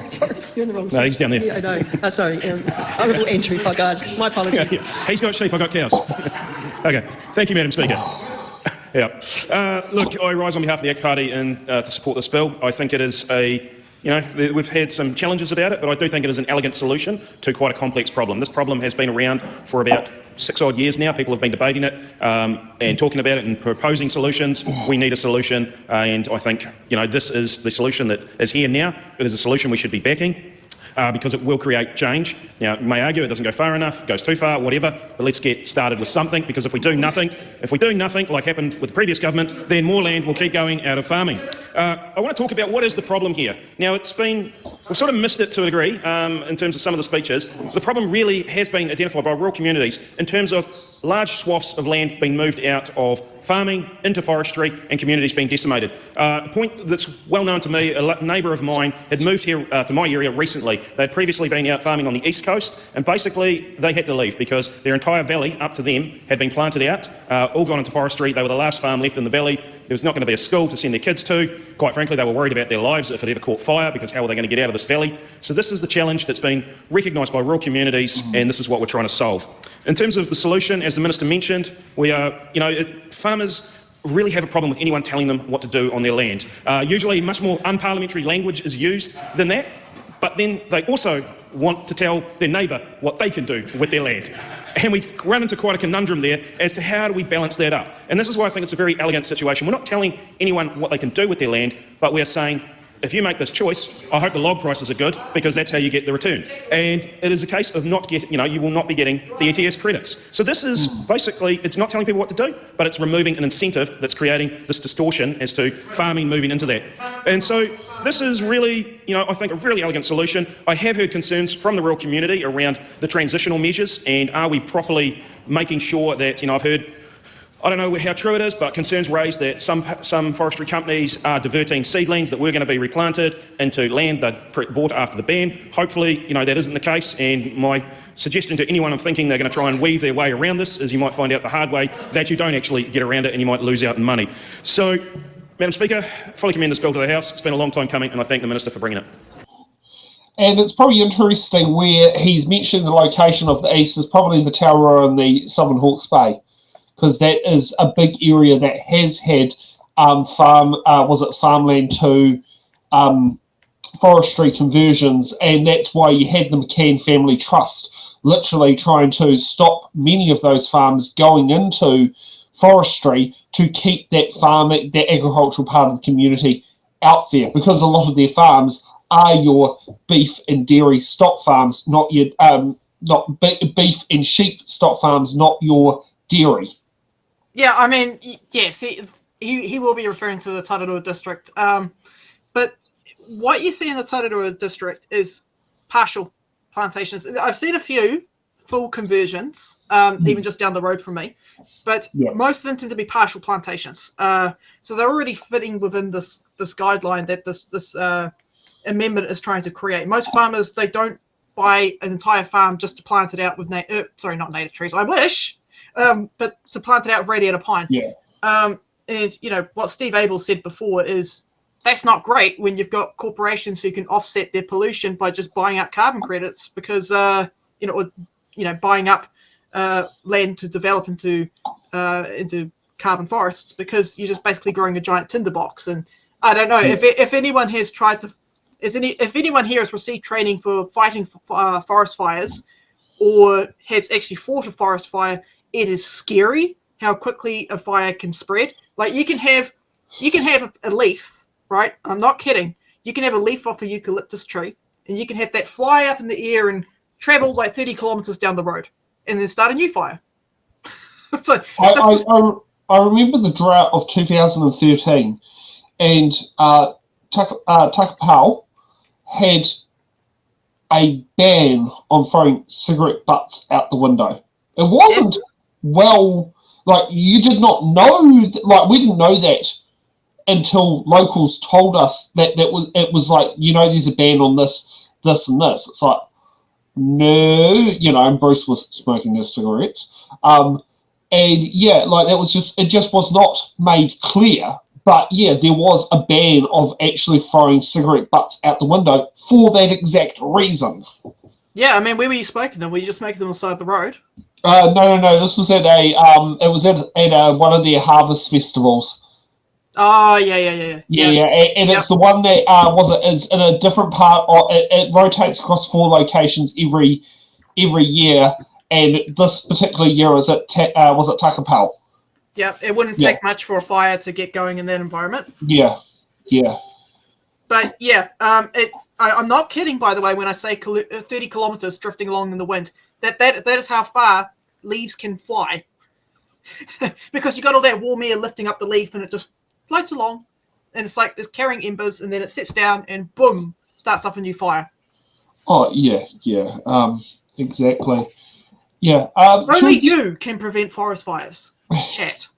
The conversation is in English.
Sorry, you're in the wrong No, seat. he's down there. Yeah, I know. Sorry, Honourable Andrew Hoggard. My apologies. He's got sheep, I've got cows. Okay, thank you, Madam Speaker. Look, I rise on behalf of the ACT Party to support this bill. I think it is we've had some challenges about it, but I do think it is an elegant solution to quite a complex problem. This problem has been around for about 6 odd years now. People have been debating it and talking about it and proposing solutions. We need a solution, and I think this is the solution that is here now. It is a solution we should be backing. Because it will create change. Now, you may argue it doesn't go far enough, it goes too far, whatever, but let's get started with something, because if we do nothing, like happened with the previous government, then more land will keep going out of farming. I want to talk about what is the problem here. Now, we've sort of missed it to a degree in terms of some of the speeches. The problem really has been identified by rural communities in terms of large swaths of land being moved out of farming into forestry and communities being decimated. A point that's well known to me, a neighbour of mine had moved here to my area recently. They'd previously been out farming on the east coast, and basically they had to leave because their entire valley up to them had been planted out, all gone into forestry. They were the last farm left in the valley. There was not going to be a school to send their kids to. Quite frankly, they were worried about their lives if it ever caught fire, because how were they going to get out of this valley? So this is the challenge that's been recognised by rural communities, and this is what we're trying to solve. In terms of the solution, as the Minister mentioned, farmers really have a problem with anyone telling them what to do on their land. Usually much more unparliamentary language is used than that, but then they also want to tell their neighbour what they can do with their land. And we run into quite a conundrum there as to how do we balance that up. And this is why I think it's a very elegant situation. We're not telling anyone what they can do with their land, but we're saying, if you make this choice, I hope the log prices are good, because that's how you get the return. And it is a case of you will not be getting the ETS credits. So this is basically, it's not telling people what to do, but it's removing an incentive that's creating this distortion as to farming moving into that. And so this is really, I think a really elegant solution. I have heard concerns from the rural community around the transitional measures, and are we properly making sure that, I've heard, I don't know how true it is, but concerns raised that some forestry companies are diverting seedlings that were going to be replanted into land they'd bought after the ban. Hopefully, that isn't the case, and my suggestion to anyone thinking they're going to try and weave their way around this is you might find out the hard way that you don't actually get around it and you might lose out in money. So, Madam Speaker, fully commend this bill to the House. It's been a long time coming, and I thank the Minister for bringing it. And it's probably interesting where he's mentioned the location of the east is probably the Taurua and the Southern Hawke's Bay, because that is a big area that has had farmland to forestry conversions, and that's why you had the McCann Family Trust literally trying to stop many of those farms going into forestry to keep that agricultural part of the community out there, because a lot of their farms are your beef and dairy stock farms, not your beef and sheep stock farms, not your dairy. Yeah, I mean, yes, he will be referring to the Tararua district. But what you see in the Tararua district is partial plantations. I've seen a few full conversions, even just down the road from me, but most of them tend to be partial plantations. So they're already fitting within this guideline that this amendment is trying to create. Most farmers, they don't buy an entire farm just to plant it out with not native trees. I wish. But to plant it out with radiata pine. Yeah. And what Steve Abel said before is that's not great when you've got corporations who can offset their pollution by just buying up carbon credits, because buying up land to develop into carbon forests, because you're just basically growing a giant tinderbox. And I don't know if anyone has tried to. If anyone here has received training for fighting forest fires, or has actually fought a forest fire, it is scary how quickly a fire can spread. Like you can have a leaf, right? I'm not kidding. You can have a leaf off a eucalyptus tree, and you can have that fly up in the air and travel like 30 kilometers down the road, and then start a new fire. So I remember the drought of 2013, and Takapau had a ban on throwing cigarette butts out the window. It wasn't you did not know, we didn't know that until locals told us that it was like, there's a ban on this, and this. It's like, no, and Bruce was smoking his cigarettes. That was it just was not made clear. But yeah, there was a ban of actually throwing cigarette butts out the window for that exact reason. Yeah, I mean, where were you smoking them? Were you just making them on the side of the road? No. This was at one of their harvest festivals. Oh, yeah. Yeah, and it's the one that is in a different part. It rotates across 4 locations every year, and this particular year was at Takapau. Yeah, it wouldn't take much for a fire to get going in that environment. Yeah. But yeah, I'm not kidding, by the way, when I say 30 kilometers drifting along in the wind. That is how far leaves can fly. Because you got all that warm air lifting up the leaf, and it just floats along, and it's like it's carrying embers, and then it sits down, and boom, starts up a new fire. Oh yeah, exactly. Yeah. Only you can prevent forest fires. Chat.